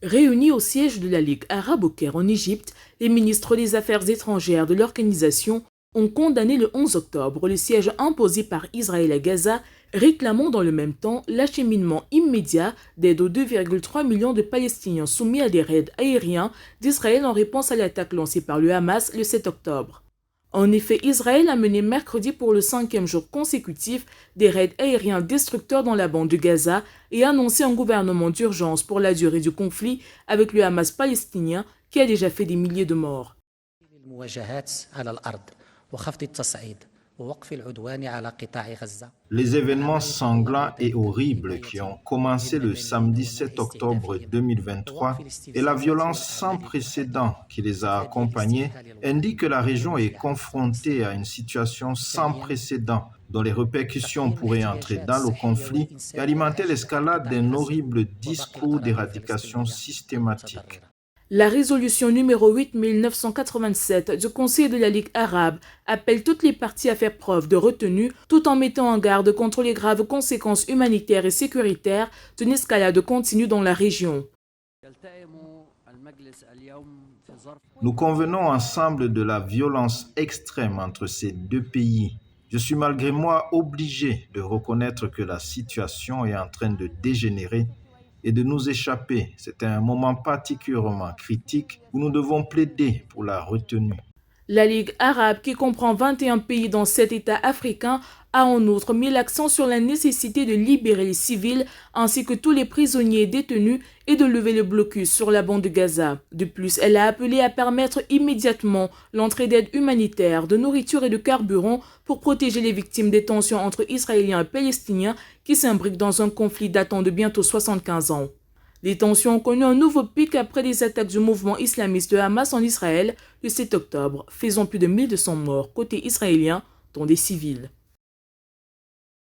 Réunis au siège de la Ligue arabe au Caire en Égypte, les ministres des Affaires étrangères de l'organisation ont condamné le 11 octobre le siège imposé par Israël à Gaza, réclamant dans le même temps l'acheminement immédiat d'aide aux 2,3 millions de Palestiniens soumis à des raids aériens d'Israël en réponse à l'attaque lancée par le Hamas le 7 octobre. En effet, Israël a mené mercredi pour le 5e jour consécutif des raids aériens destructeurs dans la bande de Gaza et annoncé un gouvernement d'urgence pour la durée du conflit avec le Hamas palestinien qui a déjà fait des milliers de morts. Les événements sanglants et horribles qui ont commencé le samedi 7 octobre 2023 et la violence sans précédent qui les a accompagnés indiquent que la région est confrontée à une situation sans précédent dont les répercussions pourraient entrer dans le conflit et alimenter l'escalade d'un horrible discours d'éradication systématique. La résolution numéro 8987 du Conseil de la Ligue arabe appelle toutes les parties à faire preuve de retenue tout en mettant en garde contre les graves conséquences humanitaires et sécuritaires d'une escalade continue dans la région. Nous convenons ensemble de la violence extrême entre ces deux pays. Je suis malgré moi obligé de reconnaître que la situation est en train de dégénérer et de nous échapper. C'est un moment particulièrement critique où nous devons plaider pour la retenue. La Ligue arabe, qui comprend 21 pays dans 7 États africains, a en outre mis l'accent sur la nécessité de libérer les civils ainsi que tous les prisonniers détenus et de lever le blocus sur la bande de Gaza. De plus, elle a appelé à permettre immédiatement l'entrée d'aide humanitaire, de nourriture et de carburant pour protéger les victimes des tensions entre Israéliens et Palestiniens qui s'imbriquent dans un conflit datant de bientôt 75 ans. Les tensions ont connu un nouveau pic après les attaques du mouvement islamiste de Hamas en Israël le 7 octobre, faisant plus de 1200 morts côté israélien, dont des civils.